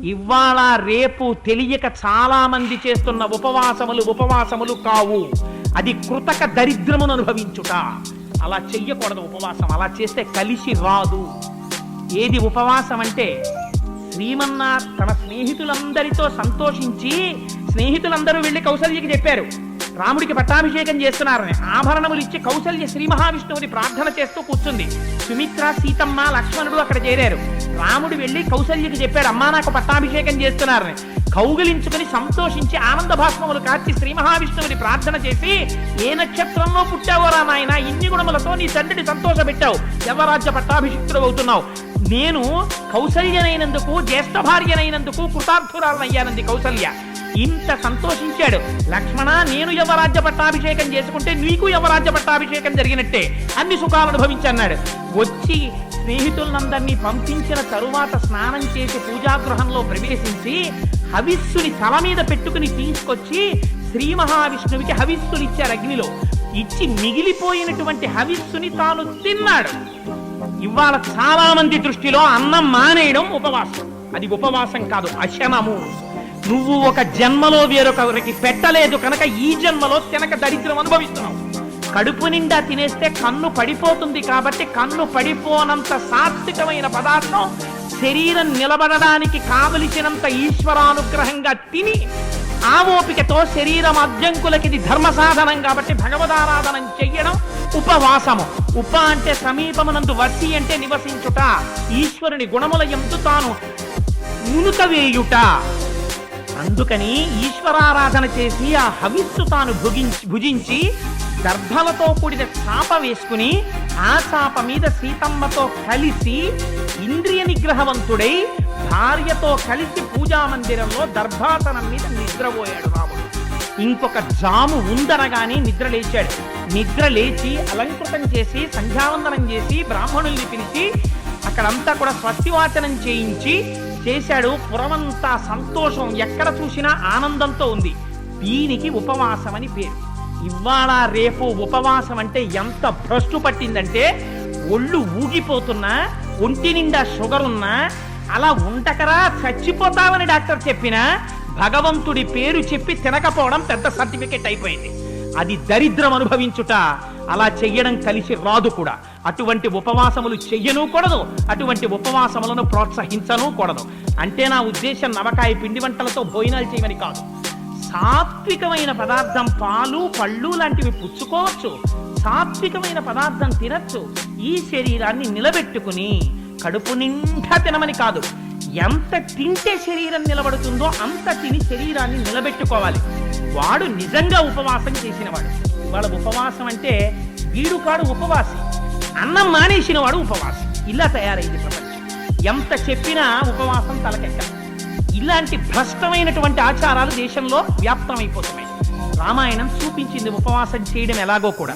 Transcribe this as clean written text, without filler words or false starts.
ఇవాళ రేపు తెలియక చాలా మంది చేస్తున్న ఉపవాసములు కావు. అది కృతక దరిద్రమును అనుభవించుట. అలా చెయ్యకూడదు ఉపవాసం. అలా చేస్తే కలిసి రాదు. ఏది ఉపవాసం అంటే, శ్రీమన్నారాయణ తన స్నేహితులందరితో సంతోషించి, స్నేహితులందరూ వెళ్ళి కౌసల్యకి చెప్పారు రాముడికి పట్టాభిషేకం చేస్తున్నారని. ఆభరణములు ఇచ్చి కౌసల్య శ్రీ మహావిష్ణువుని ప్రార్థన చేస్తూ కూర్చుంది. సుమిత్ర, సీతమ్మ, లక్ష్మణుడు అక్కడ చేరారు. రాముడు వెళ్ళి కౌసల్యకి చెప్పాడు, అమ్మా నాకు పట్టాభిషేకం చేస్తున్నారని. కౌగిలించుకుని సంతోషించి ఆనంద భాష్మములు కార్చి శ్రీ మహావిష్ణువుని ప్రార్థన చేసి, ఏ నక్షత్రంలో పుట్టావో రా నాయన, ఇన్ని గుణములతో నీ తండ్రిని సంతోష పెట్టావు, యవరాజ్య పట్టాభిషిక్తుడు అవుతున్నావు. నేను కౌసల్యనైనందుకు, జ్యేష్ఠ భార్యనైనందుకు కృతార్థురాలనయ్యానంది కౌసల్య. ఇంత సంతోషించాడు. లక్ష్మణ, నేను యవరాజ్య పట్టాభిషేకం చేసుకుంటే నీకు యవరాజ్య పట్టాభిషేకం జరిగినట్టే, అన్ని సుఖాలు అనుభవించన్నాడు. వచ్చి స్నేహితులందరినీ పంపించిన తరువాత స్నానం చేసి పూజాగృహంలో ప్రవేశించి హవిస్సుని తల మీద పెట్టుకుని తీసుకొచ్చి శ్రీ మహావిష్ణువుకి హవిస్సులు ఇచ్చారు. అగ్నిలో ఇచ్చి మిగిలిపోయినటువంటి హవిస్సుని తాను తిన్నాడు. ఇవాళ చాలా మంది దృష్టిలో అన్నం మానేయడం ఉపవాసం. అది ఉపవాసం కాదు, అశనము. నువ్వు ఒక జన్మలో వేరొకరికి పెట్టలేదు కనుక ఈ జన్మలో తినక దరిద్రం అనుభవిస్తున్నావు. కడుపు నిండా తినేస్తే కన్ను పడిపోతుంది కాబట్టి కన్ను పడిపోనంత సాత్వికమైన పదార్థం శరీరం నిలబడడానికి కావలసినంత ఈశ్వరానుగ్రహంగా తిని, ఆ ఓపికతో శరీరం అద్యంకులకి ఇది ధర్మ సాధనం కాబట్టి భగవదారాధనం చెయ్యడం ఉపవాసము. ఉప అంటే సమీపమునందు, వర్తి అంటే నివసించుట, ఈశ్వరుని గుణముల యందు తాను మునుక వేయుట. అందుకని ఈశ్వరారాధన చేసి ఆ హవిస్సు తాను భుజించి దర్భలతో కూడిన చాప వేసుకుని, ఆ చాప మీద సీతమ్మతో కలిసి ఇంద్రియ నిగ్రహవంతుడై భార్యతో కలిసి పూజా మందిరంలో దర్భాసనం మీద నిద్రపోయాడు రాముడు. ఇంకొక జాము ఉందనగానే నిద్ర లేచాడు. నిద్ర లేచి అలంకృతం చేసి సంధ్యావందనం చేసి బ్రాహ్మణుల్ని పిలిచి అక్కడంతా కూడా స్వస్తివాచనం చేశాడు. పురమంతా సంతోషం, ఎక్కడ చూసినా ఆనందంతో ఉంది. దీనికి ఉపవాసం అని పేరు. ఇవాళ రేపు ఉపవాసం అంటే ఎంత భ్రష్టు పట్టిందంటే, ఒళ్ళు ఊగిపోతున్నా, ఒంటి నిండా షుగర్ ఉన్నా, అలా ఉండకరా చచ్చిపోతామని డాక్టర్ చెప్పినా భగవంతుడి పేరు చెప్పి తినకపోవడం పెద్ద సర్టిఫికెట్ అయిపోయింది. అది దరిద్రం అనుభవించుట. అలా చెయ్యడం కలిసి రాదు కూడా. అటువంటి ఉపవాసములు చెయ్యను కూడదు, అటువంటి ఉపవాసములను ప్రోత్సహించను కూడదు. అంటే నా ఉద్దేశం నవకాయ పిండి వంటలతో భోజనాలు చేయమని కాదు. సాత్వికమైన పదార్థం, పాలు పళ్ళు లాంటివి పుచ్చుకోవచ్చు, సాత్వికమైన పదార్థం తినచ్చు. ఈ శరీరాన్ని నిలబెట్టుకుని కడుపు నిండా తినమని కాదు, ఎంత తింటే శరీరం నిలబడుతుందో అంత తిని శరీరాన్ని నిలబెట్టుకోవాలి. వాడు నిజంగా ఉపవాసం చేసినవాడు. వాళ్ళ ఉపవాసం అంటే వీడు కాడు ఉపవాసి, అన్నం మానేసిన వాడు ఉపవాసం. ఇలా తయారైంది ప్రపంచం. ఎంత చెప్పినా ఉపవాసం తలకెక్కదు. ఇలాంటి భ్రష్టమైనటువంటి ఆచారాలు దేశంలో వ్యాప్తమైపోతున్నాయి. రామాయణం చూపించింది ఉపవాసం చేయడం ఎలాగో కూడా.